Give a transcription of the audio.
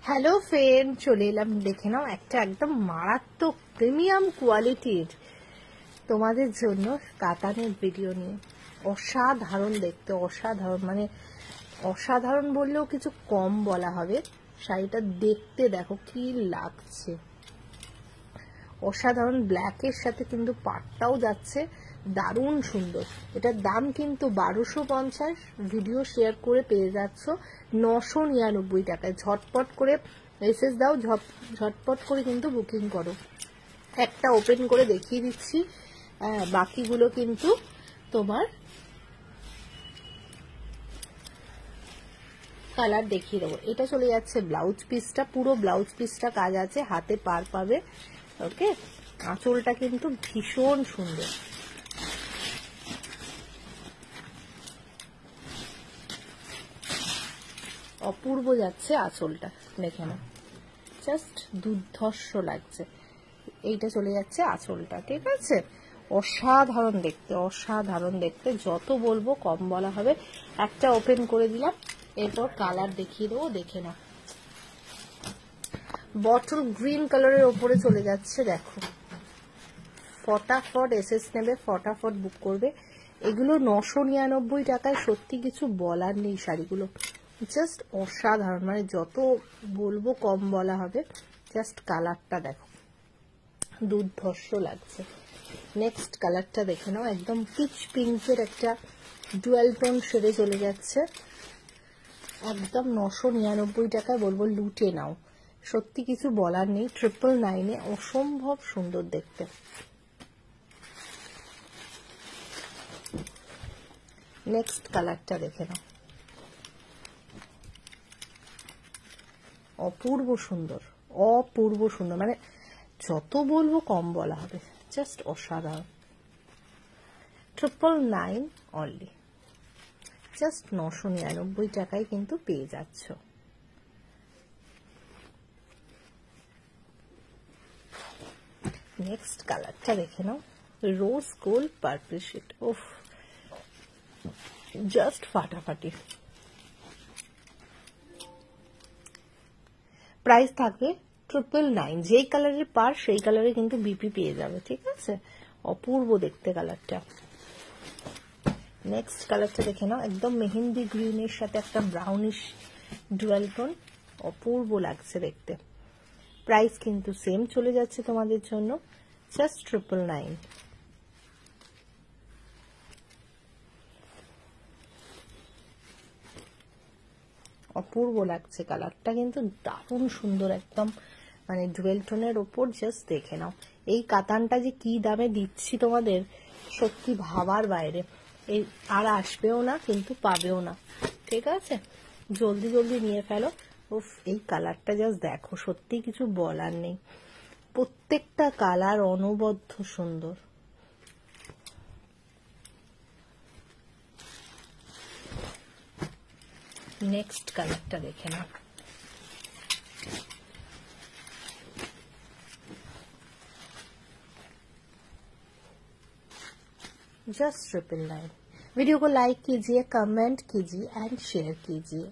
Hello friend, চলে এলাম। দেখে নাও একটা একদম মারাত্মক প্রিমিয়াম কোয়ালিটির তোমাদের জন্য কাতানের ভিডিও নিয়ে। অসাধারণ দেখতে, অসাধারণ, মানে অসাধারণ বললেও কিছু কম বলা হবে। শাড়িটা দেখতে দেখো কি লাগছে, অসাধারণ। ব্ল্যাকের সাথে কিন্তু পাটটাও যাচ্ছে, দারুণ সুন্দর। এটার দাম কিন্তু 1250। ভিডিও শেয়ার করে পেয়ে যাচ্ছ 999 টাকায়। ঝটপট করে মেসেজ দাও, ঝটপট করে কিন্তু বুকিং করো। একটা ওপেন করে দেখিয়ে দিচ্ছি, বাকিগুলো কিন্তু তোমার কালার দেখিয়ে দেবো। এটা চলে যাচ্ছে ব্লাউজ পিসটা, পুরো ব্লাউজ পিসটা কাজ আছে, হাতে পার পাবে। ওকে, আঁচলটা কিন্তু ভীষণ সুন্দর, অপূর্ব যাচ্ছে আঁচলটা, দেখে না, জাস্ট দুর্ধর্ষ লাগছে। এইটা চলে যাচ্ছে আঁচলটা, ঠিক আছে। অসাধারণ দেখতে, অসাধারণ দেখতে, যত বলবো কম বলা হবে। একটা ওপেন করে দিলাম, এরপর কালার দেখিয়ে দেবো, দেখে না। বটল গ্রিন কালারের ওপরে চলে যাচ্ছে, দেখো। ফটাফট এসএস নেবে, ফটাফট বুক করবে। এগুলো 999 টাকায়, সত্যি কিছু বলার নেই। শাড়িগুলো জাস্ট অসাধারণ, মানে যত বলবো কম বলা হবে। জাস্ট কালারটা দেখো, দুর্ধর্ষ লাগছে। নেক্সট কালারটা দেখে নাও, একদম পিচ পিঙ্কের একটা ডুয়াল টোন শেডে চলে যাচ্ছে। একদম 999 টাকায়, বলবো লুটে নাও। সত্যি কিছু বলার নেই। 999-এ অসম্ভব সুন্দর দেখতে। নেক্সট কালারটা দেখে নাও, অপূর্ব সুন্দর, অপূর্ব সুন্দর, মানে যত বলবো কম বলা হবে। জাস্ট অসাধারণ। 999 অনলি, জাস্ট 999 টাকায় কিন্তু পেয়ে যাচ্ছ। নেক্সট কালারটা দেখে নাও, রোজ গোল্ড পার্পল শেড। ওফ, জাস্ট ফাটাফাটি। প্রাইস থাকবে 999। যেই কালারের পার সেই কালারে কিন্তু বিপি পেয়ে যাবে, ঠিক আছে। অপূর্ব দেখতে কালারটা। নেক্সট কালারটা দেখে নাও, একদম মেহেন্দি গ্রিনের সাথে একটা ব্রাউনিশ ডুয়াল টোন, অপূর্ব লাগছে দেখতে। প্রাইস কিন্তু সেম চলে যাচ্ছে তোমাদের জন্য, জাস্ট 999। অপূর্ব লাগছে কালারটা, কিন্তু দারুণ সুন্দর, একদম মানে ডুয়েল টোনের ওপর। জাস্ট দেখে নাও, এই কাতানটা যে কি দামে দিচ্ছি তোমাদের, সত্যি ভাবার বাইরে। এই আর আসবেও না, কিন্তু পাবেও না, ঠিক আছে। জলদি জলদি নিয়ে ফেলো। উফ, এই কালারটা জাস্ট দেখো, সত্যি কিছু বলার নেই। প্রত্যেকটা কালার অনবদ্য সুন্দর। নেক্সট কালারটা দেখে নাও, जस्ट 999। वीडियो को लाइक कीजिए, कमेंट कीजिए एंड शेयर कीजिए।